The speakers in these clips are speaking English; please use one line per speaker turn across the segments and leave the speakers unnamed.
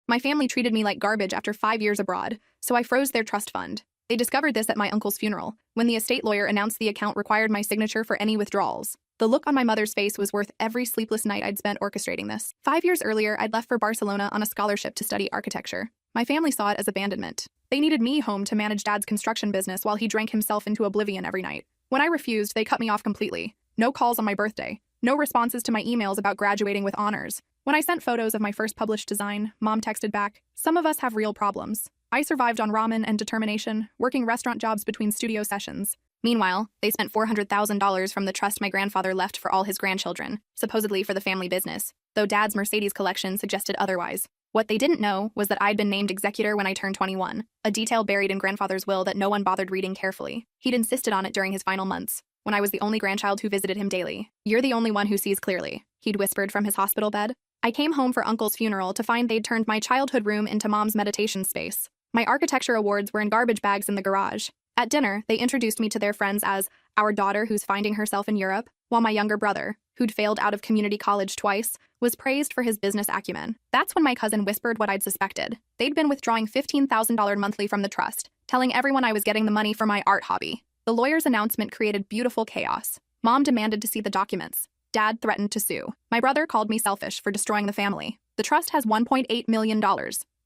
My family treated me like garbage after 5 years abroad, so I froze their trust fund. They discovered this at my uncle's funeral, when the estate lawyer announced the account required my signature for any withdrawals. The look on my mother's face was worth every sleepless night I'd spent orchestrating this. 5 years earlier, I'd left for Barcelona on a scholarship to study architecture. My family saw it as abandonment. They needed me home to manage Dad's construction business while he drank himself into oblivion every night. When I refused, they cut me off completely. No calls on my birthday. No responses to my emails about graduating with honors. When I sent photos of my first published design, Mom texted back, "Some of us have real problems. I survived on ramen and determination, working restaurant jobs between studio sessions." Meanwhile, they spent $400,000 from the trust my grandfather left for all his grandchildren, supposedly for the family business, though Dad's Mercedes collection suggested otherwise. What they didn't know was that I'd been named executor when I turned 21, a detail buried in Grandfather's will that no one bothered reading carefully. He'd insisted on it during his final months, when I was the only grandchild who visited him daily. "You're the only one who sees clearly," he'd whispered from his hospital bed. I came home for Uncle's funeral to find they'd turned my childhood room into Mom's meditation space. My architecture awards were in garbage bags in the garage. At dinner, they introduced me to their friends as our daughter who's finding herself in Europe, while my younger brother, who'd failed out of community college twice, was praised for his business acumen. That's when my cousin whispered what I'd suspected. They'd been withdrawing $15,000 monthly from the trust, telling everyone I was getting the money for my art hobby. The lawyer's announcement created beautiful chaos. Mom demanded to see the documents. Dad threatened to sue. My brother called me selfish for destroying the family. "The trust has $1.8 million,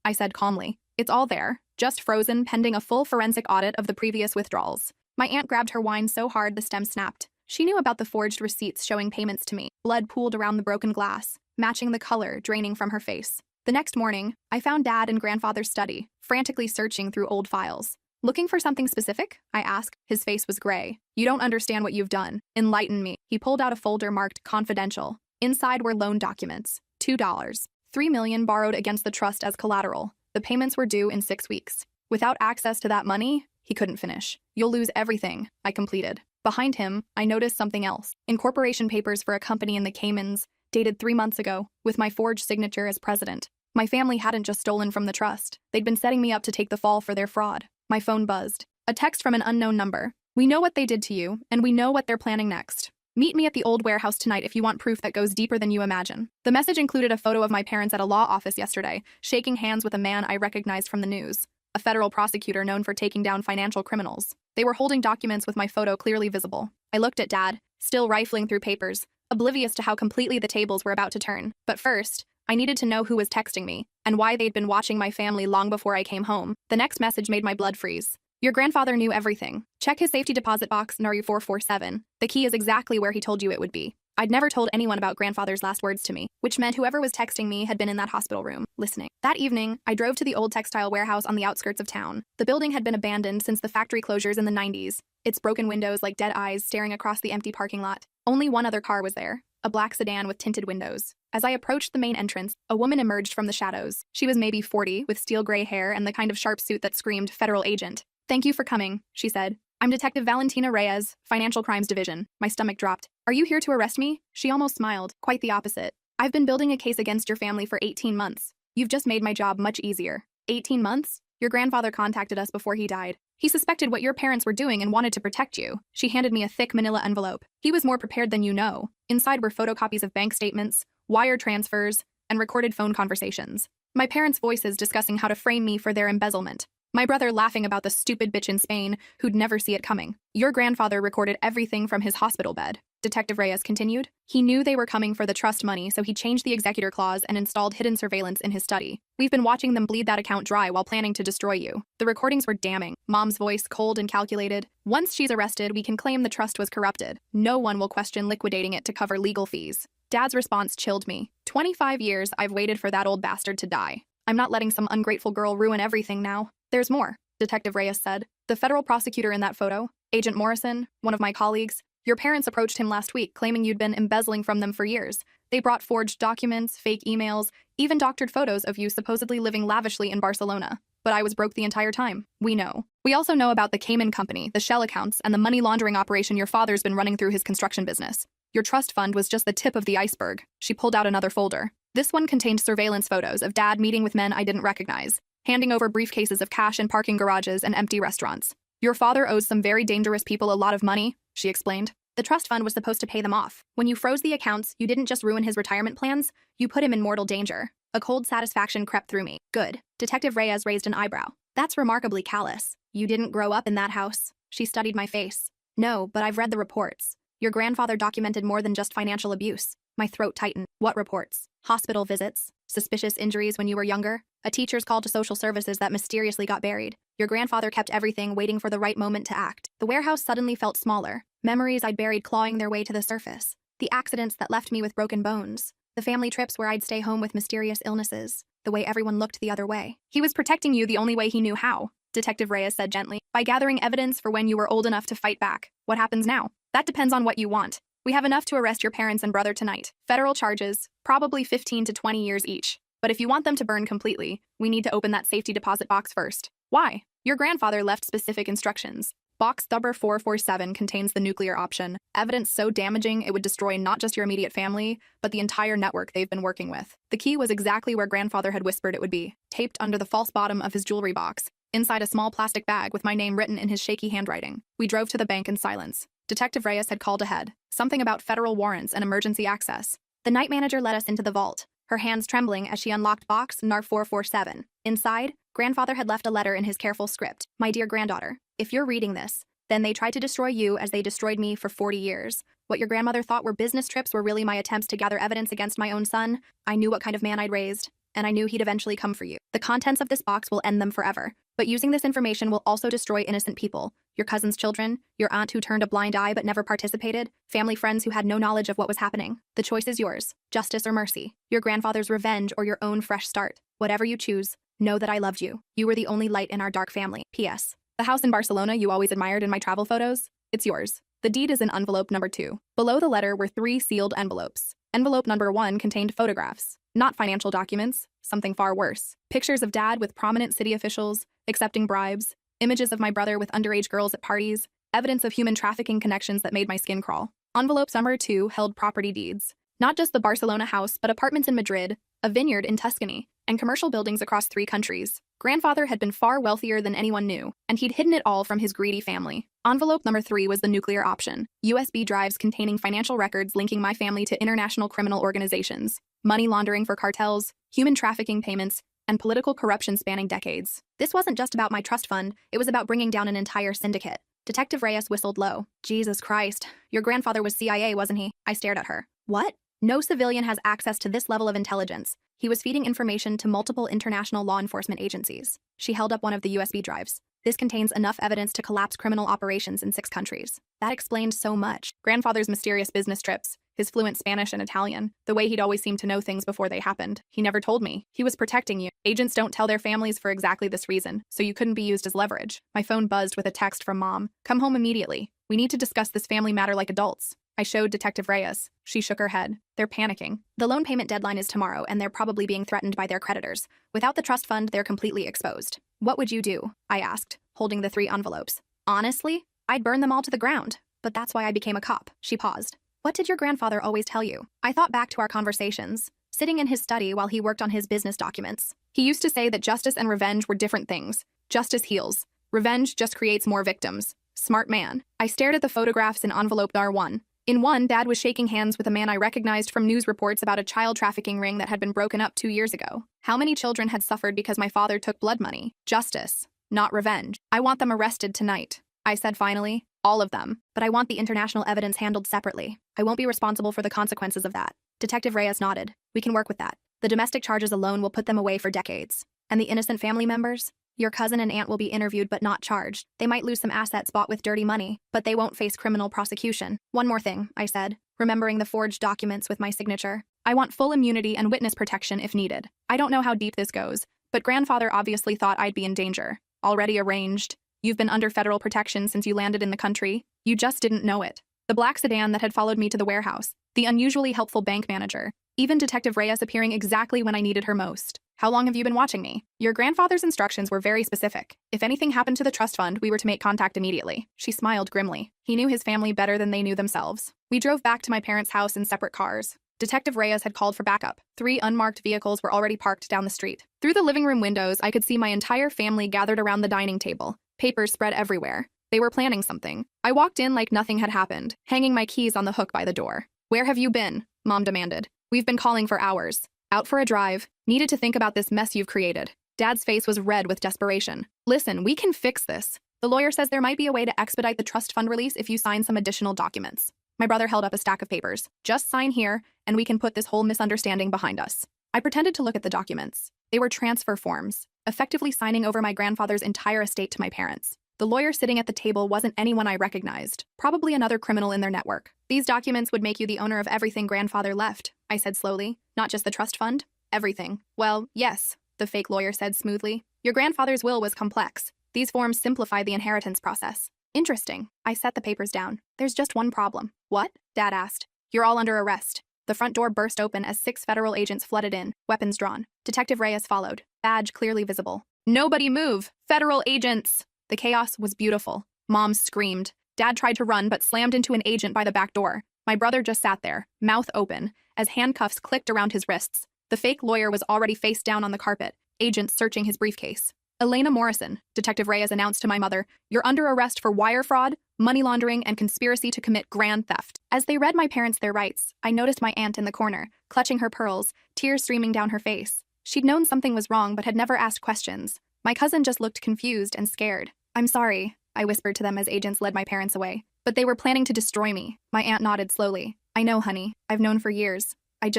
I said calmly. "It's all there, just frozen pending a full forensic audit of the previous withdrawals." My aunt grabbed her wine so hard the stem snapped. She knew about the forged receipts showing payments to me. Blood pooled around the broken glass, matching the color draining from her face. The next morning, I found Dad in Grandfather's study, frantically searching through old files. "Looking for something specific?" I asked. His face was gray. "You don't understand what you've done. Enlighten me." He pulled out a folder marked confidential. Inside were loan documents. $2. $3 million borrowed against the trust as collateral. The payments were due in 6 weeks. Without access to that money, he couldn't finish. "You'll lose everything," I completed. Behind him, I noticed something else. Incorporation papers for a company in the Caymans, dated 3 months ago, with my forged signature as president. My family hadn't just stolen from the trust. They'd been setting me up to take the fall for their fraud. My phone buzzed. A text from an unknown number. "We know what they did to you, and we know what they're planning next. Meet me at the old warehouse tonight if you want proof that goes deeper than you imagine." The message included a photo of my parents at a law office yesterday, shaking hands with a man I recognized from the news, a federal prosecutor known for taking down financial criminals. They were holding documents with my photo clearly visible. I looked at Dad, still rifling through papers, oblivious to how completely the tables were about to turn. But first, I needed to know who was texting me, and why they'd been watching my family long before I came home. The next message made my blood freeze. "Your grandfather knew everything. Check his safety deposit box, NARU447. The key is exactly where he told you it would be." I'd never told anyone about Grandfather's last words to me, which meant whoever was texting me had been in that hospital room, listening. That evening, I drove to the old textile warehouse on the outskirts of town. The building had been abandoned since the factory closures in the 90s, its broken windows like dead eyes staring across the empty parking lot. Only one other car was there, a black sedan with tinted windows. As I approached the main entrance, a woman emerged from the shadows. She was maybe 40, with steel gray hair and the kind of sharp suit that screamed federal agent. "Thank you for coming," she said. "I'm Detective Valentina Reyes, Financial Crimes Division." My stomach dropped. "Are you here to arrest me?" She almost smiled. "Quite the opposite. I've been building a case against your family for 18 months. You've just made my job much easier." 18 months? Your grandfather contacted us before he died. He suspected what your parents were doing and wanted to protect you." She handed me a thick manila envelope. "He was more prepared than you know." Inside were photocopies of bank statements, wire transfers, and recorded phone conversations. My parents' voices discussing how to frame me for their embezzlement. My brother laughing about the stupid bitch in Spain who'd never see it coming. "Your grandfather recorded everything from his hospital bed," Detective Reyes continued. "He knew they were coming for the trust money, so he changed the executor clause and installed hidden surveillance in his study. We've been watching them bleed that account dry while planning to destroy you." The recordings were damning. Mom's voice cold and calculated. "Once she's arrested, we can claim the trust was corrupted. No one will question liquidating it to cover legal fees." Dad's response chilled me. 25 years I've waited for that old bastard to die. I'm not letting some ungrateful girl ruin everything now. "There's more," Detective Reyes said. "The federal prosecutor in that photo, Agent Morrison, one of my colleagues, your parents approached him last week claiming you'd been embezzling from them for years. They brought forged documents, fake emails, even doctored photos of you supposedly living lavishly in Barcelona. But I was broke the entire time. We know. We also know about the Cayman company, the shell accounts, and the money laundering operation your father's been running through his construction business. Your trust fund was just the tip of the iceberg." She pulled out another folder. This one contained surveillance photos of Dad meeting with men I didn't recognize, handing over briefcases of cash in parking garages and empty restaurants. "Your father owes some very dangerous people a lot of money," she explained. "The trust fund was supposed to pay them off. When you froze the accounts, you didn't just ruin his retirement plans, you put him in mortal danger. A cold satisfaction crept through me. Good. Detective Reyes raised an eyebrow. That's remarkably callous. You didn't grow up in that house. She studied my face. No, but I've read the reports. Your grandfather documented more than just financial abuse. My throat tightened. What reports? Hospital visits? Suspicious injuries when you were younger? A teacher's call to social services that mysteriously got buried? Your grandfather kept everything, waiting for the right moment to act. The warehouse suddenly felt smaller. Memories I'd buried clawing their way to the surface. The accidents that left me with broken bones. The family trips where I'd stay home with mysterious illnesses. The way everyone looked the other way. He was protecting you the only way he knew how, Detective Reyes said gently. By gathering evidence for when you were old enough to fight back. What happens now? That depends on what you want. We have enough to arrest your parents and brother tonight. Federal charges, probably 15 to 20 years each. But if you want them to burn completely, we need to open that safety deposit box first. Why? Your grandfather left specific instructions. Box number 447 contains the nuclear option, evidence so damaging it would destroy not just your immediate family, but the entire network they've been working with. The key was exactly where grandfather had whispered it would be, taped under the false bottom of his jewelry box, inside a small plastic bag with my name written in his shaky handwriting. We drove to the bank in silence. Detective Reyes had called ahead, something about federal warrants and emergency access. The night manager led us into the vault, her hands trembling as she unlocked box NAR 447. Inside, grandfather had left a letter in his careful script. My dear granddaughter, if you're reading this, then they tried to destroy you as they destroyed me for 40 years. What your grandmother thought were business trips were really my attempts to gather evidence against my own son. I knew what kind of man I'd raised, and I knew he'd eventually come for you. The contents of this box will end them forever, but using this information will also destroy innocent people. Your cousin's children, your aunt who turned a blind eye but never participated, family friends who had no knowledge of what was happening. The choice is yours, justice or mercy, your grandfather's revenge or your own fresh start. Whatever you choose, know that I loved you. You were the only light in our dark family. P.S. The house in Barcelona you always admired in my travel photos? It's yours. The deed is in envelope number 2. Below the letter were 3 sealed envelopes. Envelope number 1 contained photographs, not financial documents, something far worse. Pictures of dad with prominent city officials, accepting bribes, images of my brother with underage girls at parties, evidence of human trafficking connections that made my skin crawl. Envelope number 2 held property deeds. Not just the Barcelona house, but apartments in Madrid, a vineyard in Tuscany, and commercial buildings across 3 countries. Grandfather had been far wealthier than anyone knew, and he'd hidden it all from his greedy family. Envelope number 3 was the nuclear option. USB drives containing financial records linking my family to international criminal organizations, money laundering for cartels, human trafficking payments, and political corruption spanning decades. This wasn't just about my trust fund, it was about bringing down an entire syndicate. Detective Reyes whistled low. Jesus Christ, your grandfather was CIA, wasn't he? I stared at her. What? No civilian has access to this level of intelligence. He was feeding information to multiple international law enforcement agencies. She held up one of the USB drives. This contains enough evidence to collapse criminal operations in 6 countries. That explained so much. Grandfather's mysterious business trips, his fluent Spanish and Italian, the way he'd always seemed to know things before they happened. He never told me. He was protecting you. Agents don't tell their families for exactly this reason, so you couldn't be used as leverage. My phone buzzed with a text from Mom. Come home immediately. We need to discuss this family matter like adults. I showed Detective Reyes. She shook her head. They're panicking. The loan payment deadline is tomorrow, and they're probably being threatened by their creditors. Without the trust fund, they're completely exposed. What would you do? I asked, holding the 3 envelopes. Honestly, I'd burn them all to the ground. But that's why I became a cop. She paused. What did your grandfather always tell you? I thought back to our conversations, sitting in his study while he worked on his business documents. He used to say that justice and revenge were different things. Justice heals. Revenge just creates more victims. Smart man. I stared at the photographs in envelope NAR 1. In one, Dad was shaking hands with a man I recognized from news reports about a child trafficking ring that had been broken up 2 years ago. How many children had suffered because my father took blood money? Justice, not revenge. I want them arrested tonight, I said finally. All of them. But I want the international evidence handled separately. I won't be responsible for the consequences of that. Detective Reyes nodded. We can work with that. The domestic charges alone will put them away for decades. And the innocent family members? Your cousin and aunt will be interviewed but not charged. They might lose some assets bought with dirty money, but they won't face criminal prosecution. One more thing, I said, remembering the forged documents with my signature. I want full immunity and witness protection if needed. I don't know how deep this goes, but grandfather obviously thought I'd be in danger. Already arranged. You've been under federal protection since you landed in the country. You just didn't know it. The black sedan that had followed me to the warehouse. The unusually helpful bank manager. Even Detective Reyes appearing exactly when I needed her most. How long have you been watching me? Your grandfather's instructions were very specific. If anything happened to the trust fund, we were to make contact immediately. She smiled grimly. He knew his family better than they knew themselves. We drove back to my parents' house in separate cars. Detective Reyes had called for backup. 3 unmarked vehicles were already parked down the street. Through the living room windows, I could see my entire family gathered around the dining table. Papers spread everywhere. They were planning something. I walked in like nothing had happened, hanging my keys on the hook by the door. Where have you been? Mom demanded. We've been calling for hours. Out for a drive. Needed to think about this mess you've created. Dad's face was red with desperation. Listen, we can fix this. The lawyer says there might be a way to expedite the trust fund release if you sign some additional documents. My brother held up a stack of papers. Just sign here, and we can put this whole misunderstanding behind us. I pretended to look at the documents. They were transfer forms, effectively signing over my grandfather's entire estate to my parents. The lawyer sitting at the table wasn't anyone I recognized, probably another criminal in their network. These documents would make you the owner of everything grandfather left, I said slowly. Not just the trust fund? Everything. Well, yes, the fake lawyer said smoothly. Your grandfather's will was complex. These forms simplify the inheritance process. Interesting. I set the papers down. There's just one problem. What? Dad asked. You're all under arrest. The front door burst open as 6 federal agents flooded in, weapons drawn. Detective Reyes followed, badge clearly visible. Nobody move! Federal agents! The chaos was beautiful. Mom screamed. Dad tried to run but slammed into an agent by the back door. My brother just sat there, mouth open, as handcuffs clicked around his wrists. The fake lawyer was already face down on the carpet, agents searching his briefcase. Elena Morrison, Detective Reyes announced to my mother, you're under arrest for wire fraud, money laundering, and conspiracy to commit grand theft. As they read my parents their rights, I noticed my aunt in the corner, clutching her pearls, tears streaming down her face. She'd known something was wrong but had never asked questions. My cousin just looked confused and scared. I'm sorry, I whispered to them as agents led my parents away. But they were planning to destroy me. My aunt nodded slowly. I know, honey. I've known for years. I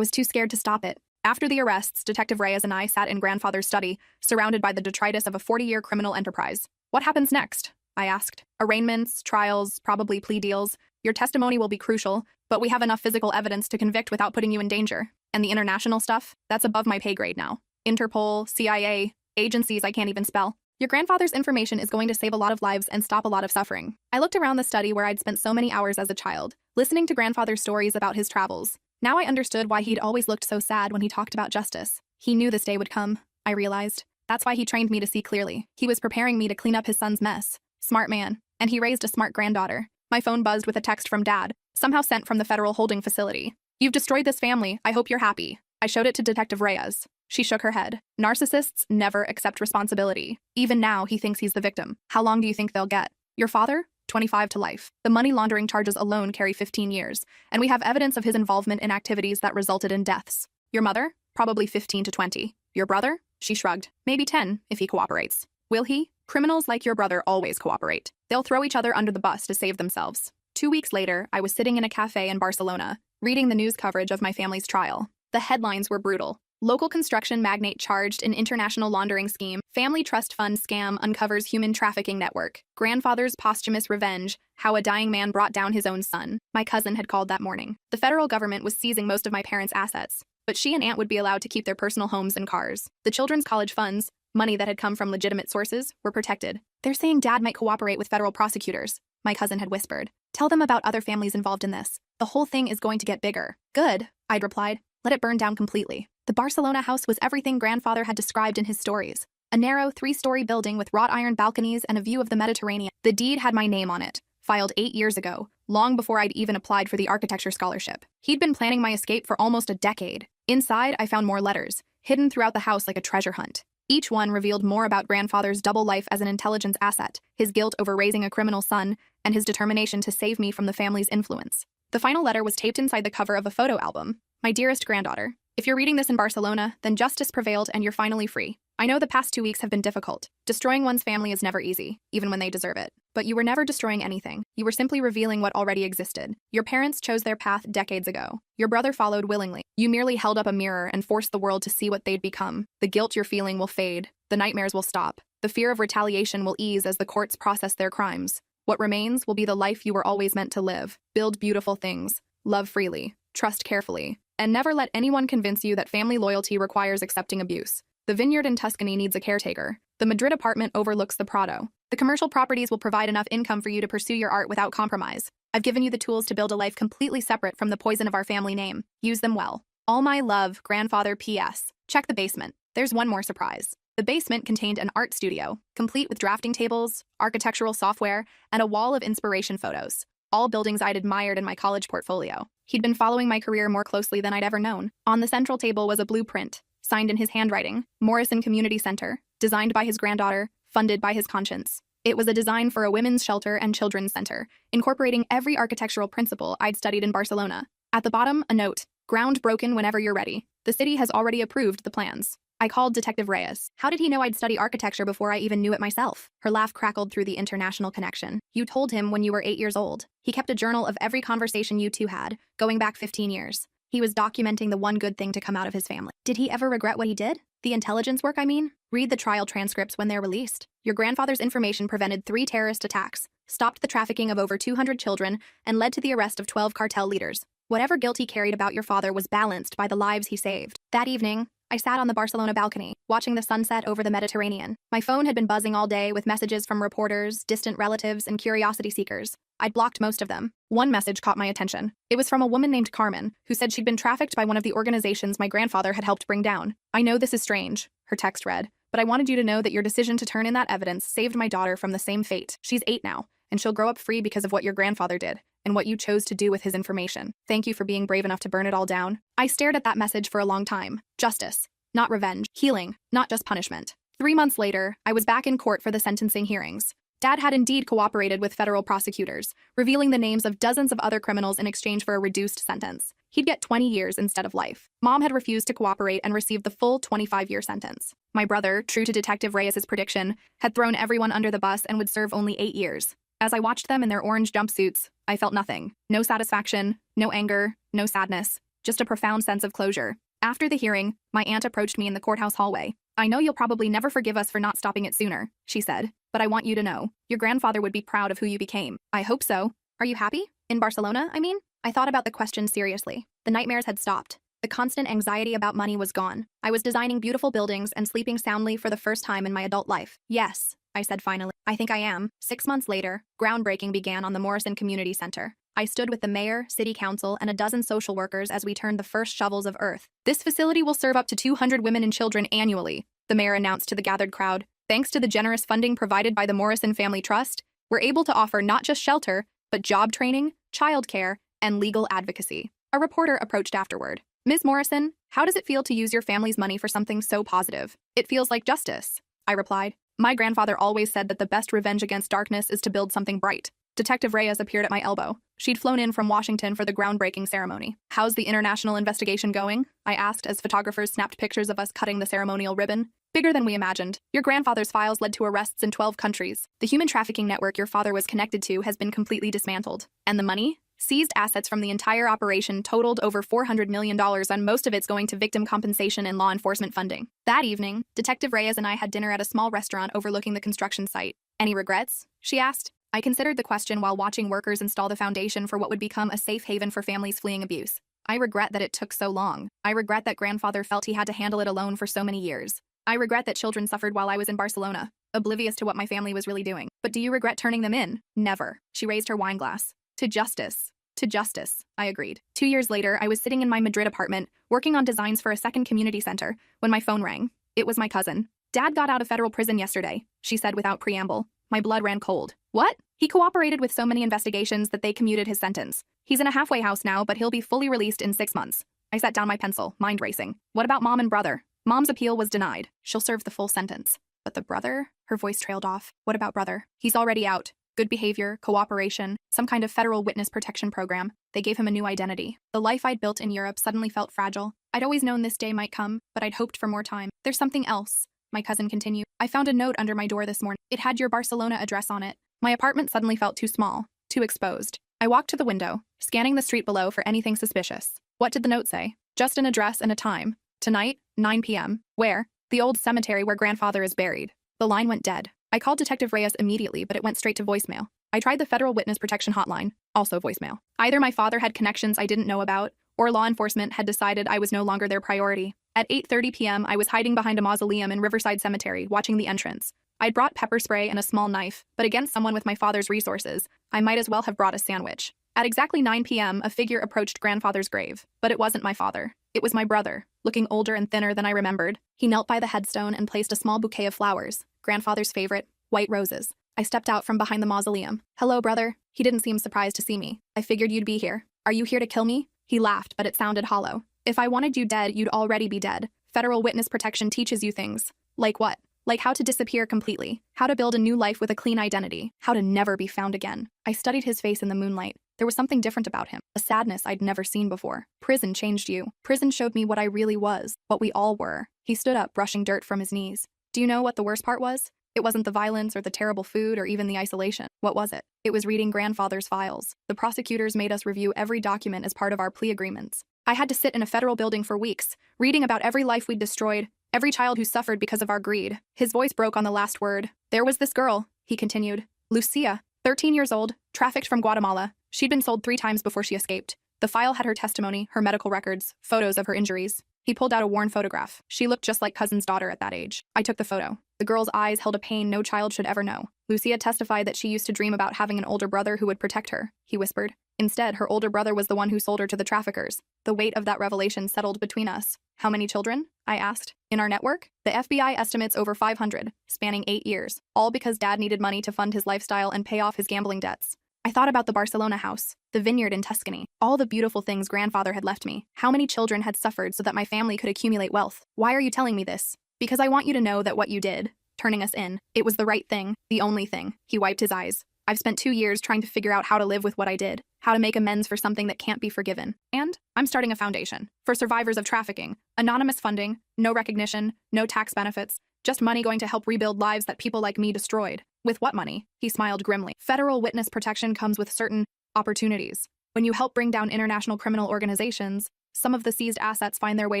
was too scared to stop it. After the arrests, Detective Reyes and I sat in grandfather's study, surrounded by the detritus of a 40-year criminal enterprise. What happens next? I asked. Arraignments, trials, probably plea deals. Your testimony will be crucial, but we have enough physical evidence to convict without putting you in danger. And the international stuff? That's above my pay grade now. Interpol, CIA, agencies I can't even spell. Your grandfather's information is going to save a lot of lives and stop a lot of suffering. I looked around the study where I'd spent so many hours as a child, listening to grandfather's stories about his travels. Now I understood why he'd always looked so sad when he talked about justice. He knew this day would come, I realized. That's why he trained me to see clearly. He was preparing me to clean up his son's mess. Smart man. And he raised a smart granddaughter. My phone buzzed with a text from Dad, somehow sent from the federal holding facility. You've destroyed this family. I hope you're happy. I showed it to Detective Reyes. She shook her head. Narcissists never accept responsibility. Even now, he thinks he's the victim. How long do you think they'll get? Your father? 25 to life. The money laundering charges alone carry 15 years, and we have evidence of his involvement in activities that resulted in deaths. Your mother? Probably 15 to 20. Your brother? She shrugged. Maybe 10, if he cooperates. Will he? Criminals like your brother always cooperate. They'll throw each other under the bus to save themselves. 2 weeks later, I was sitting in a cafe in Barcelona, reading the news coverage of my family's trial. The headlines were brutal. Local construction magnate charged in international laundering scheme. Family trust fund scam uncovers human trafficking network. Grandfather's posthumous revenge. How a dying man brought down his own son. My cousin had called that morning. The federal government was seizing most of my parents' assets, but she and aunt would be allowed to keep their personal homes and cars. The children's college funds, money that had come from legitimate sources, were protected. They're saying Dad might cooperate with federal prosecutors, my cousin had whispered. Tell them about other families involved in this. The whole thing is going to get bigger. Good, I'd replied. Let it burn down completely. The Barcelona house was everything grandfather had described in his stories. A narrow 3-story building with wrought iron balconies and a view of the Mediterranean. The deed had my name on it, filed 8 years ago, long before I'd even applied for the architecture scholarship. He'd been planning my escape for almost a decade. Inside, I found more letters, hidden throughout the house like a treasure hunt. Each one revealed more about grandfather's double life as an intelligence asset, his guilt over raising a criminal son, and his determination to save me from the family's influence. The final letter was taped inside the cover of a photo album. My dearest granddaughter, if you're reading this in Barcelona, then justice prevailed and you're finally free. I know the past 2 weeks have been difficult. Destroying one's family is never easy, even when they deserve it. But you were never destroying anything. You were simply revealing what already existed. Your parents chose their path decades ago. Your brother followed willingly. You merely held up a mirror and forced the world to see what they'd become. The guilt you're feeling will fade. The nightmares will stop. The fear of retaliation will ease as the courts process their crimes. What remains will be the life you were always meant to live. Build beautiful things. Love freely. Trust carefully. And never let anyone convince you that family loyalty requires accepting abuse. The vineyard in Tuscany needs a caretaker. The Madrid apartment overlooks the Prado. The commercial properties will provide enough income for you to pursue your art without compromise. I've given you the tools to build a life completely separate from the poison of our family name. Use them well. All my love, grandfather. P.S. Check the basement. There's one more surprise. The basement contained an art studio, complete with drafting tables, architectural software, and a wall of inspiration photos. All buildings I'd admired in my college portfolio. He'd been following my career more closely than I'd ever known. On the central table was a blueprint, signed in his handwriting, Morrison Community Center, designed by his granddaughter, funded by his conscience. It was a design for a women's shelter and children's center, incorporating every architectural principle I'd studied in Barcelona. At the bottom, a note, ground broken whenever you're ready. The city has already approved the plans. I called Detective Reyes. How did he know I'd study architecture before I even knew it myself? Her laugh crackled through the international connection. You told him when you were 8 years old. He kept a journal of every conversation you two had, going back 15 years. He was documenting the one good thing to come out of his family. Did he ever regret what he did? The intelligence work, I mean? Read the trial transcripts when they're released. Your grandfather's information prevented 3 terrorist attacks, stopped the trafficking of over 200 children, and led to the arrest of 12 cartel leaders. Whatever guilt he carried about your father was balanced by the lives he saved. That evening, I sat on the Barcelona balcony, watching the sunset over the Mediterranean. My phone had been buzzing all day with messages from reporters, distant relatives, and curiosity seekers. I'd blocked most of them. One message caught my attention. It was from a woman named Carmen, who said she'd been trafficked by one of the organizations my grandfather had helped bring down. I know this is strange, her text read, but I wanted you to know that your decision to turn in that evidence saved my daughter from the same fate. She's 8 now, and she'll grow up free because of what your grandfather did, and what you chose to do with his information. Thank you for being brave enough to burn it all down. I stared at that message for a long time. Justice, not revenge. Healing, not just punishment. 3 months later, I was back in court for the sentencing hearings. Dad had indeed cooperated with federal prosecutors, revealing the names of dozens of other criminals in exchange for a reduced sentence. He'd get 20 years instead of life. Mom had refused to cooperate and received the full 25-year sentence. My brother, true to Detective Reyes' prediction, had thrown everyone under the bus and would serve only 8 years. As I watched them in their orange jumpsuits, I felt nothing. No satisfaction, no anger, no sadness, just a profound sense of closure. After the hearing, my aunt approached me in the courthouse hallway. I know you'll probably never forgive us for not stopping it sooner, she said, but I want you to know, your grandfather would be proud of who you became. I hope so. Are you happy? In Barcelona, I mean? I thought about the question seriously. The nightmares had stopped. The constant anxiety about money was gone. I was designing beautiful buildings and sleeping soundly for the first time in my adult life. Yes, I said finally. I think I am. 6 months later, groundbreaking began on the Morrison Community Center. I stood with the mayor, city council, and a dozen social workers as we turned the first shovels of earth. This facility will serve up to 200 women and children annually, the mayor announced to the gathered crowd. Thanks to the generous funding provided by the Morrison Family Trust, we're able to offer not just shelter, but job training, childcare, and legal advocacy. A reporter approached afterward. Ms. Morrison, how does it feel to use your family's money for something so positive? It feels like justice, I replied. My grandfather always said that the best revenge against darkness is to build something bright. Detective Reyes appeared at my elbow. She'd flown in from Washington for the groundbreaking ceremony. How's the international investigation going? I asked as photographers snapped pictures of us cutting the ceremonial ribbon. Bigger than we imagined. Your grandfather's files led to arrests in 12 countries. The human trafficking network your father was connected to has been completely dismantled. And the money? Seized assets from the entire operation totaled over $400 million, and most of it's going to victim compensation and law enforcement funding. That evening, Detective Reyes and I had dinner at a small restaurant overlooking the construction site. Any regrets? She asked. I considered the question while watching workers install the foundation for what would become a safe haven for families fleeing abuse. I regret that it took so long. I regret that grandfather felt he had to handle it alone for so many years. I regret that children suffered while I was in Barcelona, oblivious to what my family was really doing. But do you regret turning them in? Never. She raised her wine glass. To justice. To justice, I agreed. 2 years later, I was sitting in my Madrid apartment, working on designs for a second community center, when my phone rang. It was my cousin. Dad got out of federal prison yesterday, she said without preamble. My blood ran cold. What? He cooperated with so many investigations that they commuted his sentence. He's in a halfway house now, but he'll be fully released in 6 months. I set down my pencil, mind racing. What about Mom and brother? Mom's appeal was denied. She'll serve the full sentence. But the brother? Her voice trailed off. What about brother? He's already out. Good behavior, cooperation, some kind of federal witness protection program. They gave him a new identity. The life I'd built in Europe suddenly felt fragile. I'd always known this day might come, but I'd hoped for more time. There's something else, my cousin continued. I found a note under my door this morning. It had your Barcelona address on it. My apartment suddenly felt too small, too exposed. I walked to the window, scanning the street below for anything suspicious. What did the note say? Just an address and a time. Tonight, 9 p.m. Where? The old cemetery where grandfather is buried. The line went dead. I called Detective Reyes immediately, but it went straight to voicemail. I tried the Federal Witness Protection Hotline, also voicemail. Either my father had connections I didn't know about, or law enforcement had decided I was no longer their priority. At 8:30 p.m., I was hiding behind a mausoleum in Riverside Cemetery, watching the entrance. I'd brought pepper spray and a small knife, but against someone with my father's resources, I might as well have brought a sandwich. At exactly 9 p.m., a figure approached grandfather's grave, but it wasn't my father. It was my brother, looking older and thinner than I remembered. He knelt by the headstone and placed a small bouquet of flowers, grandfather's favorite, white roses. I stepped out from behind the mausoleum. Hello, brother. He didn't seem surprised to see me. I figured you'd be here. Are you here to kill me? He laughed, but it sounded hollow. If I wanted you dead, you'd already be dead. Federal witness protection teaches you things. Like what? Like how to disappear completely, how to build a new life with a clean identity, how to never be found again. I studied his face in the moonlight. There was something different about him, a sadness I'd never seen before. Prison changed you. Prison showed me what I really was, what we all were. He stood up, brushing dirt from his knees. Do you know what the worst part was? It wasn't the violence or the terrible food or even the isolation. What was it? It was reading grandfather's files. The prosecutors made us review every document as part of our plea agreements. I had to sit in a federal building for weeks, reading about every life we'd destroyed, every child who suffered because of our greed. His voice broke on the last word. There was this girl, he continued. Lucia, 13 years old, trafficked from Guatemala. She'd been sold 3 times before she escaped. The file had her testimony, her medical records, photos of her injuries. He pulled out a worn photograph. She looked just like cousin's daughter at that age. I took the photo. The girl's eyes held a pain no child should ever know. Lucia testified that she used to dream about having an older brother who would protect her, he whispered. Instead, her older brother was the one who sold her to the traffickers. The weight of that revelation settled between us. How many children? I asked. In our network? The FBI estimates over 500, spanning 8 years, all because Dad needed money to fund his lifestyle and pay off his gambling debts. I thought about the Barcelona house, the vineyard in Tuscany, all the beautiful things grandfather had left me. How many children had suffered so that my family could accumulate wealth? Why are you telling me this? Because I want you to know that what you did, turning us in, it was the right thing, the only thing. He wiped his eyes. I've spent 2 years trying to figure out how to live with what I did, how to make amends for something that can't be forgiven. And I'm starting a foundation for survivors of trafficking. Anonymous funding, no recognition, no tax benefits, just money going to help rebuild lives that people like me destroyed. With what money? He smiled grimly. Federal witness protection comes with certain opportunities. When you help bring down international criminal organizations, some of the seized assets find their way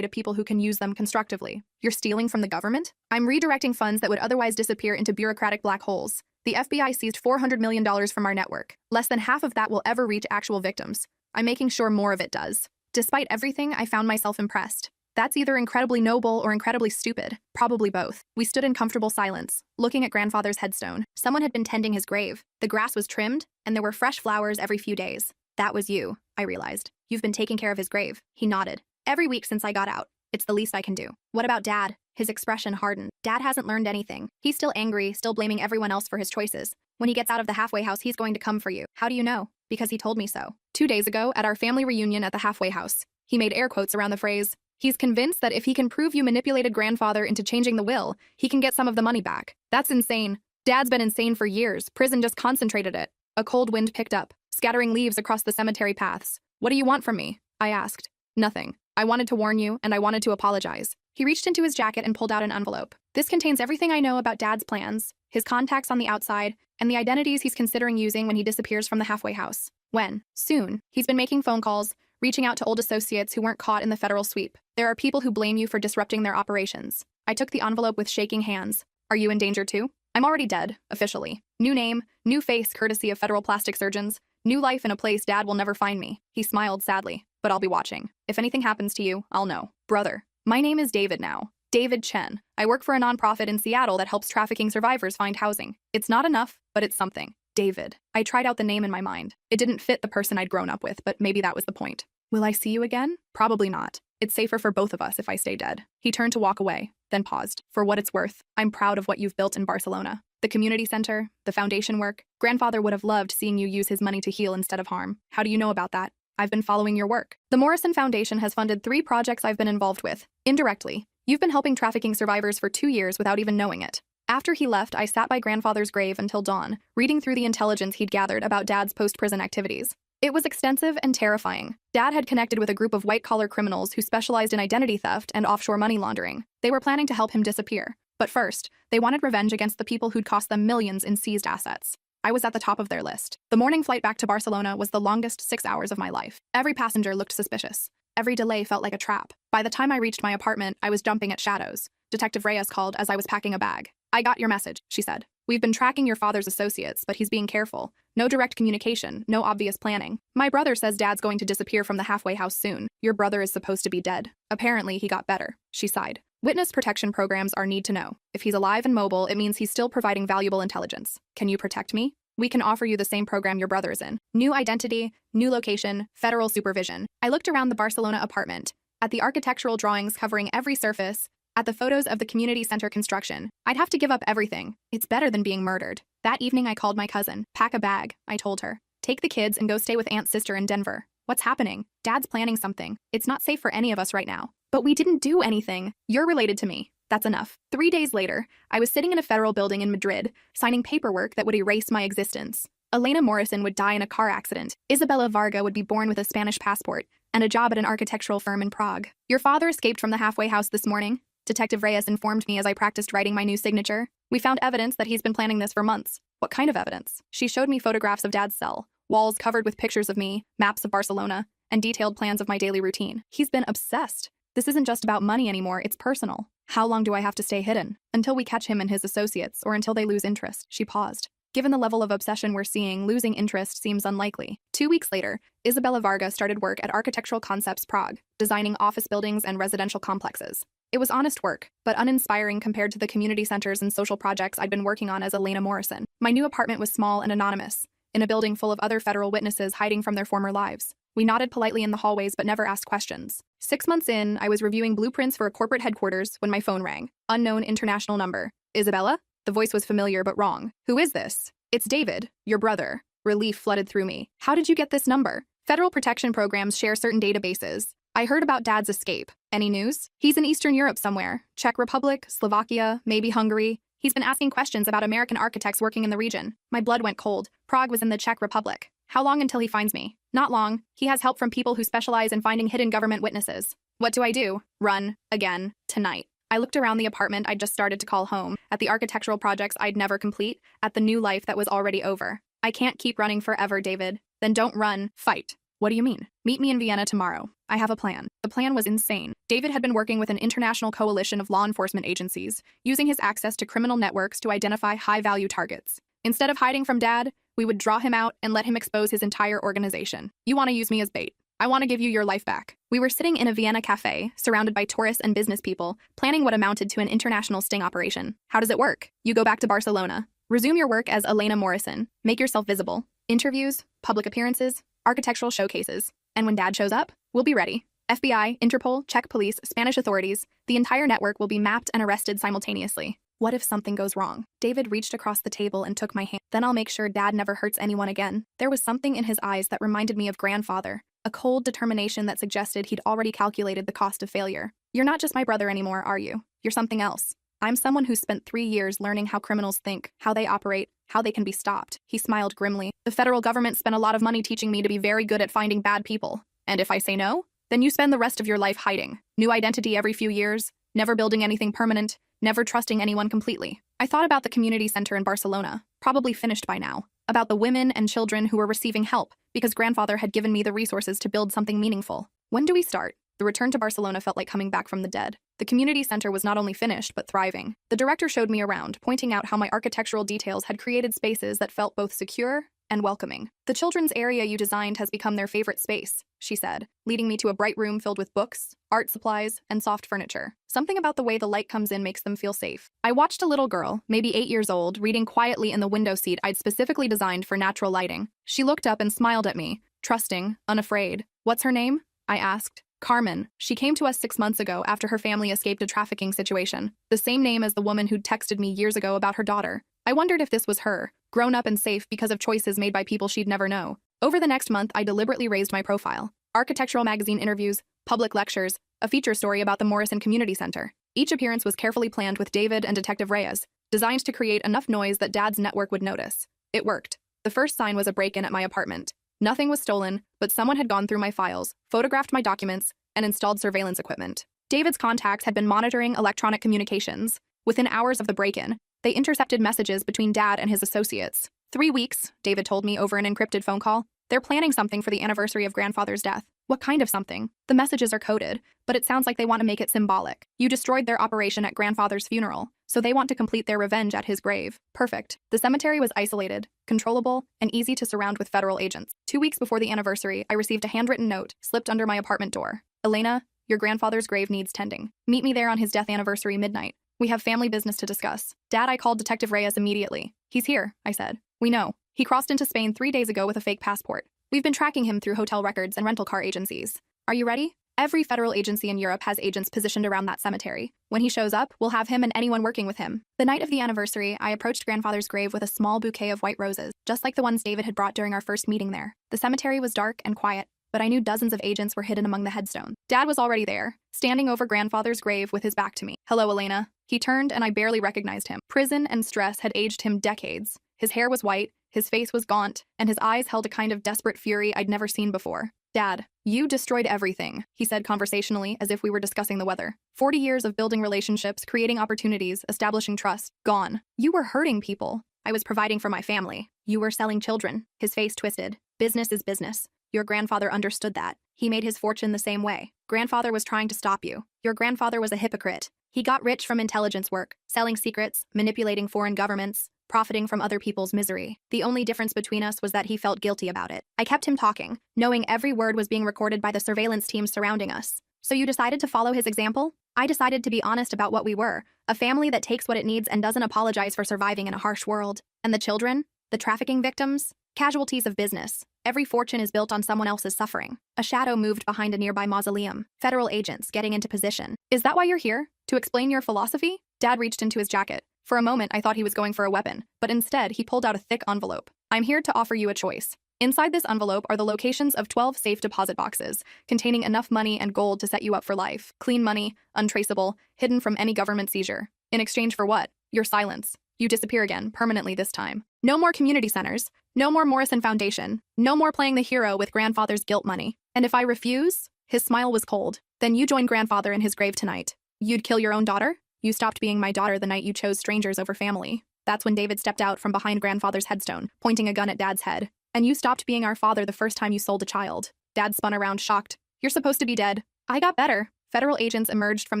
to people who can use them constructively. You're stealing from the government? I'm redirecting funds that would otherwise disappear into bureaucratic black holes. The FBI seized $400 million from our network. Less than half of that will ever reach actual victims. I'm making sure more of it does. Despite everything, I found myself impressed. That's either incredibly noble or incredibly stupid. Probably both. We stood in comfortable silence, looking at grandfather's headstone. Someone had been tending his grave. The grass was trimmed, and there were fresh flowers every few days. That was you, I realized. You've been taking care of his grave. He nodded. Every week since I got out. It's the least I can do. What about Dad? His expression hardened. Dad hasn't learned anything. He's still angry, still blaming everyone else for his choices. When he gets out of the halfway house, he's going to come for you. How do you know? Because he told me so. 2 days ago, at our family reunion at the halfway house, he made air quotes around the phrase, he's convinced that if he can prove you manipulated grandfather into changing the will, he can get some of the money back. That's insane. Dad's been insane for years. Prison just concentrated it. A cold wind picked up, scattering leaves across the cemetery paths. What do you want from me? I asked. Nothing. I wanted to warn you, and I wanted to apologize. He reached into his jacket and pulled out an envelope. This contains everything I know about Dad's plans, his contacts on the outside, and the identities he's considering using when he disappears from the halfway house. When? Soon. He's been making phone calls, reaching out to old associates who weren't caught in the federal sweep. There are people who blame you for disrupting their operations. I took the envelope with shaking hands. Are you in danger too? I'm already dead, officially. New name, new face courtesy of federal plastic surgeons, new life in a place Dad will never find me. He smiled sadly, but I'll be watching. If anything happens to you, I'll know. Brother. My name is David now. David Chen. I work for a nonprofit in Seattle that helps trafficking survivors find housing. It's not enough, but it's something. David. I tried out the name in my mind. It didn't fit the person I'd grown up with, but maybe that was the point. Will I see you again? Probably not. It's safer for both of us if I stay dead. He turned to walk away, then paused. For what it's worth, I'm proud of what you've built in Barcelona. The community center, the foundation work. Grandfather would have loved seeing you use his money to heal instead of harm. How do you know about that? I've been following your work. The Morrison Foundation has funded 3 projects I've been involved with. Indirectly, you've been helping trafficking survivors for 2 years without even knowing it. After he left, I sat by grandfather's grave until dawn, reading through the intelligence he'd gathered about Dad's post-prison activities. It was extensive and terrifying. Dad had connected with a group of white-collar criminals who specialized in identity theft and offshore money laundering. They were planning to help him disappear. But first, they wanted revenge against the people who'd cost them millions in seized assets. I was at the top of their list. The morning flight back to Barcelona was the longest 6 hours of my life. Every passenger looked suspicious. Every delay felt like a trap. By the time I reached my apartment, I was jumping at shadows. Detective Reyes called as I was packing a bag. I got your message, she said. We've been tracking your father's associates, but he's being careful. No direct communication, no obvious planning. My brother says Dad's going to disappear from the halfway house soon. Your brother is supposed to be dead. Apparently, he got better. She sighed. Witness protection programs are need to know. If he's alive and mobile, it means he's still providing valuable intelligence. Can you protect me? We can offer you the same program your brother is in. New identity, new location, federal supervision. I looked around the Barcelona apartment, at the architectural drawings covering every surface, at the photos of the community center construction. I'd have to give up everything. It's better than being murdered. That evening I called my cousin. Pack a bag, I told her. Take the kids and go stay with Aunt's sister in Denver. What's happening? Dad's planning something. It's not safe for any of us right now. But we didn't do anything. You're related to me. That's enough. 3 days later, I was sitting in a federal building in Madrid, signing paperwork that would erase my existence. Elena Morrison would die in a car accident. Isabella Varga would be born with a Spanish passport and a job at an architectural firm in Prague. Your father escaped from the halfway house this morning, Detective Reyes informed me as I practiced writing my new signature. We found evidence that he's been planning this for months. What kind of evidence? She showed me photographs of Dad's cell, walls covered with pictures of me, maps of Barcelona, and detailed plans of my daily routine. He's been obsessed. This isn't just about money anymore, it's personal. How long do I have to stay hidden? Until we catch him and his associates, or until they lose interest, she paused. Given the level of obsession we're seeing, losing interest seems unlikely. 2 weeks later, Isabella Varga started work at Architectural Concepts Prague, designing office buildings and residential complexes. It was honest work, but uninspiring compared to the community centers and social projects I'd been working on as Elena Morrison. My new apartment was small and anonymous, in a building full of other federal witnesses hiding from their former lives. We nodded politely in the hallways but never asked questions. 6 months in, I was reviewing blueprints for a corporate headquarters when my phone rang. Unknown international number. Isabella? The voice was familiar but wrong. Who is this? It's David, your brother. Relief flooded through me. How did you get this number? Federal protection programs share certain databases. I heard about Dad's escape. Any news? He's in Eastern Europe somewhere. Czech Republic, Slovakia, maybe Hungary. He's been asking questions about American architects working in the region. My blood went cold. Prague was in the Czech Republic. How long until he finds me? Not long. He has help from people who specialize in finding hidden government witnesses. What do I do? Run. Again. Tonight. I looked around the apartment I'd just started to call home, at the architectural projects I'd never complete, at the new life that was already over. I can't keep running forever, David. Then don't run. Fight. What do you mean? Meet me in Vienna tomorrow. I have a plan. The plan was insane. David had been working with an international coalition of law enforcement agencies, using his access to criminal networks to identify high-value targets. Instead of hiding from Dad, we would draw him out and let him expose his entire organization. You want to use me as bait. I want to give you your life back. We were sitting in a Vienna cafe, surrounded by tourists and business people, planning what amounted to an international sting operation. How does it work? You go back to Barcelona. Resume your work as Elena Morrison. Make yourself visible. Interviews, public appearances, architectural showcases. And when Dad shows up, we'll be ready. FBI, Interpol, Czech police, Spanish authorities, the entire network will be mapped and arrested simultaneously. What if something goes wrong? David reached across the table and took my hand. Then I'll make sure Dad never hurts anyone again. There was something in his eyes that reminded me of grandfather. A cold determination that suggested he'd already calculated the cost of failure. You're not just my brother anymore, are you? You're something else. I'm someone who spent 3 years learning how criminals think, how they operate, how they can be stopped. He smiled grimly. The federal government spent a lot of money teaching me to be very good at finding bad people. And if I say no, then you spend the rest of your life hiding. New identity every few years, never building anything permanent, never trusting anyone completely. I thought about the community center in Barcelona, probably finished by now. About the women and children who were receiving help because grandfather had given me the resources to build something meaningful. When do we start? The return to Barcelona felt like coming back from the dead. The community center was not only finished, but thriving. The director showed me around, pointing out how my architectural details had created spaces that felt both secure and welcoming. The children's area you designed has become their favorite space, she said, leading me to a bright room filled with books, art supplies, and soft furniture. Something about the way the light comes in makes them feel safe. I watched a little girl, maybe 8 years old, reading quietly in the window seat I'd specifically designed for natural lighting. She looked up and smiled at me, trusting, unafraid. What's her name? I asked. Carmen. She came to us 6 months ago after her family escaped a trafficking situation. The same name as the woman who'd texted me years ago about her daughter. I wondered if this was her, grown up and safe because of choices made by people she'd never know. Over the next month, I deliberately raised my profile. Architectural magazine interviews, public lectures, a feature story about the Morrison Community Center. Each appearance was carefully planned with David and Detective Reyes, designed to create enough noise that Dad's network would notice. It worked. The first sign was a break-in at my apartment. Nothing was stolen, but someone had gone through my files, photographed my documents, and installed surveillance equipment. David's contacts had been monitoring electronic communications. Within hours of the break-in, they intercepted messages between Dad and his associates. 3 weeks, David told me over an encrypted phone call. They're planning something for the anniversary of grandfather's death. What kind of something? The messages are coded, but it sounds like they want to make it symbolic. You destroyed their operation at grandfather's funeral, so they want to complete their revenge at his grave. Perfect. The cemetery was isolated, controllable, and easy to surround with federal agents. 2 weeks before the anniversary, I received a handwritten note slipped under my apartment door. Elena, your grandfather's grave needs tending. Meet me there on his death anniversary midnight. We have family business to discuss. Dad, I called Detective Reyes immediately. He's here, I said. We know. He crossed into Spain 3 days ago with a fake passport. We've been tracking him through hotel records and rental car agencies. Are you ready? Every federal agency in Europe has agents positioned around that cemetery. When he shows up, we'll have him and anyone working with him. The night of the anniversary, I approached grandfather's grave with a small bouquet of white roses, just like the ones David had brought during our first meeting there. The cemetery was dark and quiet, but I knew dozens of agents were hidden among the headstones. Dad was already there, standing over grandfather's grave with his back to me. Hello, Elena. He turned and I barely recognized him. Prison and stress had aged him decades. His hair was white, his face was gaunt, and his eyes held a kind of desperate fury I'd never seen before. "Dad, you destroyed everything," he said conversationally as if we were discussing the weather. 40 years of building relationships, creating opportunities, establishing trust, gone. You were hurting people. I was providing for my family. You were selling children. His face twisted. Business is business. Your grandfather understood that. He made his fortune the same way. Grandfather was trying to stop you. Your grandfather was a hypocrite. He got rich from intelligence work, selling secrets, manipulating foreign governments, profiting from other people's misery. The only difference between us was that he felt guilty about it. I kept him talking, knowing every word was being recorded by the surveillance teams surrounding us. So you decided to follow his example? I decided to be honest about what we were, a family that takes what it needs and doesn't apologize for surviving in a harsh world. And the children? The trafficking victims? Casualties of business. Every fortune is built on someone else's suffering. A shadow moved behind a nearby mausoleum. Federal agents getting into position. Is that why you're here? To explain your philosophy? Dad reached into his jacket. For a moment, I thought he was going for a weapon, but instead, he pulled out a thick envelope. I'm here to offer you a choice. Inside this envelope are the locations of 12 safe deposit boxes, containing enough money and gold to set you up for life. Clean money, untraceable, hidden from any government seizure. In exchange for what? Your silence. You disappear again, permanently this time. No more community centers. No more Morrison Foundation. No more playing the hero with grandfather's guilt money. And if I refuse? His smile was cold. Then you join grandfather in his grave tonight. You'd kill your own daughter? You stopped being my daughter the night you chose strangers over family. That's when David stepped out from behind grandfather's headstone, pointing a gun at Dad's head. And you stopped being our father the first time you sold a child. Dad spun around, shocked. You're supposed to be dead. I got better. Federal agents emerged from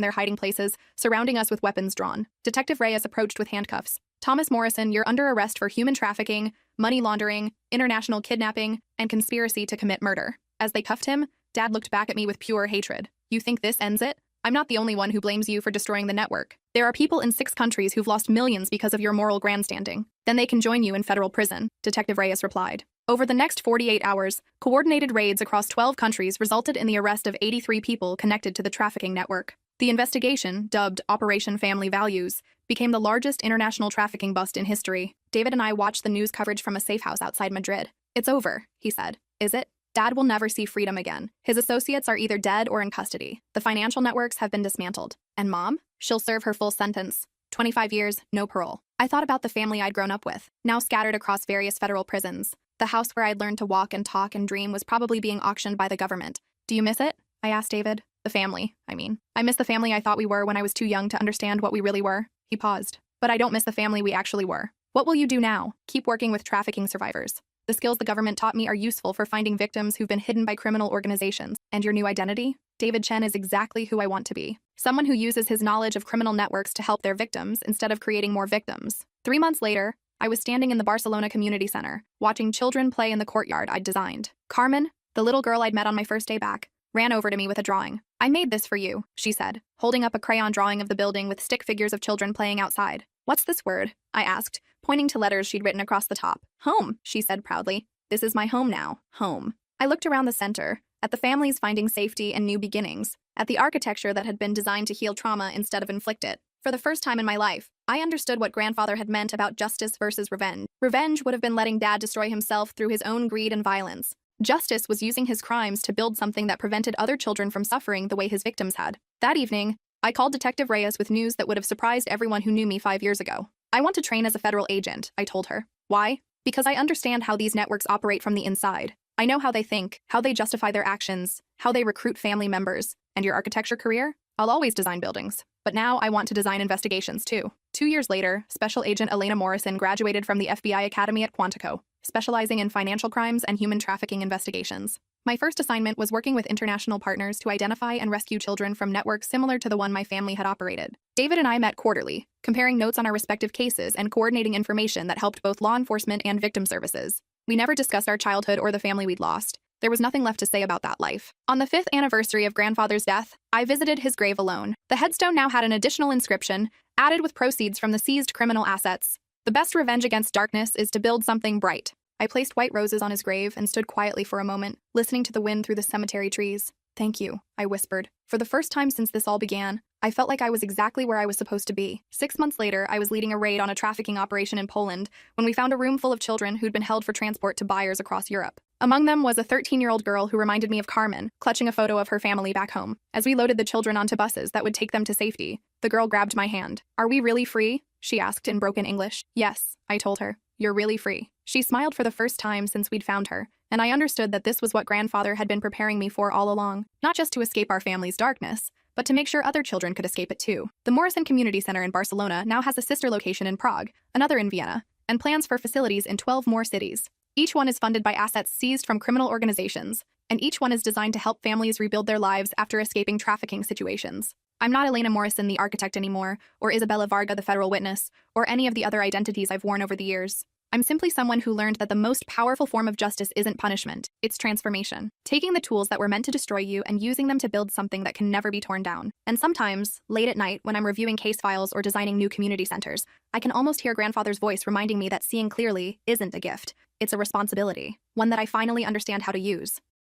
their hiding places, surrounding us with weapons drawn. Detective Reyes approached with handcuffs. Thomas Morrison, you're under arrest for human trafficking, money laundering, international kidnapping, and conspiracy to commit murder. As they cuffed him, Dad looked back at me with pure hatred. You think this ends it? I'm not the only one who blames you for destroying the network. There are people in 6 countries who've lost millions because of your moral grandstanding. Then they can join you in federal prison, Detective Reyes replied. Over the next 48 hours, coordinated raids across 12 countries resulted in the arrest of 83 people connected to the trafficking network. The investigation, dubbed Operation Family Values, became the largest international trafficking bust in history. David and I watched the news coverage from a safe house outside Madrid. It's over, he said. Is it? Dad will never see freedom again. His associates are either dead or in custody. The financial networks have been dismantled. And Mom? She'll serve her full sentence. 25 years, no parole. I thought about the family I'd grown up with, now scattered across various federal prisons. The house where I'd learned to walk and talk and dream was probably being auctioned by the government. Do you miss it? I asked David. The family, I mean. I miss the family I thought we were when I was too young to understand what we really were. He paused. But I don't miss the family we actually were. What will you do now? Keep working with trafficking survivors. The skills the government taught me are useful for finding victims who've been hidden by criminal organizations. And your new identity? David Chen is exactly who I want to be. Someone who uses his knowledge of criminal networks to help their victims instead of creating more victims. 3 months later, I was standing in the Barcelona Community Center, watching children play in the courtyard I'd designed. Carmen, the little girl I'd met on my first day back, ran over to me with a drawing. I made this for you, she said, holding up a crayon drawing of the building with stick figures of children playing outside. What's this word? I asked, pointing to letters she'd written across the top. Home, she said proudly. This is my home now, home. I looked around the center, at the families finding safety and new beginnings, at the architecture that had been designed to heal trauma instead of inflict it. For the first time in my life, I understood what grandfather had meant about justice versus revenge. Revenge would have been letting Dad destroy himself through his own greed and violence. Justice was using his crimes to build something that prevented other children from suffering the way his victims had. That evening, I called Detective Reyes with news that would have surprised everyone who knew me 5 years ago. I want to train as a federal agent, I told her. Why? Because I understand how these networks operate from the inside. I know how they think, how they justify their actions, how they recruit family members. And your architecture career? I'll always design buildings. But now I want to design investigations too. 2 years later, Special Agent Elena Morrison graduated from the FBI Academy at Quantico, specializing in financial crimes and human trafficking investigations. My first assignment was working with international partners to identify and rescue children from networks similar to the one my family had operated. David and I met quarterly, comparing notes on our respective cases and coordinating information that helped both law enforcement and victim services. We never discussed our childhood or the family we'd lost. There was nothing left to say about that life. On the 5th anniversary of grandfather's death, I visited his grave alone. The headstone now had an additional inscription, added with proceeds from the seized criminal assets. The best revenge against darkness is to build something bright. I placed white roses on his grave and stood quietly for a moment, listening to the wind through the cemetery trees. Thank you, I whispered. For the first time since this all began, I felt like I was exactly where I was supposed to be. 6 months later, I was leading a raid on a trafficking operation in Poland when we found a room full of children who'd been held for transport to buyers across Europe. Among them was a 13-year-old girl who reminded me of Carmen, clutching a photo of her family back home. As we loaded the children onto buses that would take them to safety, the girl grabbed my hand. Are we really free? She asked in broken English. Yes, I told her. you're really free." She smiled for the first time since we'd found her, and I understood that this was what grandfather had been preparing me for all along, not just to escape our family's darkness, but to make sure other children could escape it too. The Morrison Community Center in Barcelona now has a sister location in Prague, another in Vienna, and plans for facilities in 12 more cities. Each one is funded by assets seized from criminal organizations, and each one is designed to help families rebuild their lives after escaping trafficking situations. I'm not Elena Morrison, the architect anymore, or Isabella Varga, the federal witness, or any of the other identities I've worn over the years. I'm simply someone who learned that the most powerful form of justice isn't punishment, it's transformation. Taking the tools that were meant to destroy you and using them to build something that can never be torn down. And sometimes, late at night, when I'm reviewing case files or designing new community centers, I can almost hear grandfather's voice reminding me that seeing clearly isn't a gift. It's a responsibility, one that I finally understand how to use.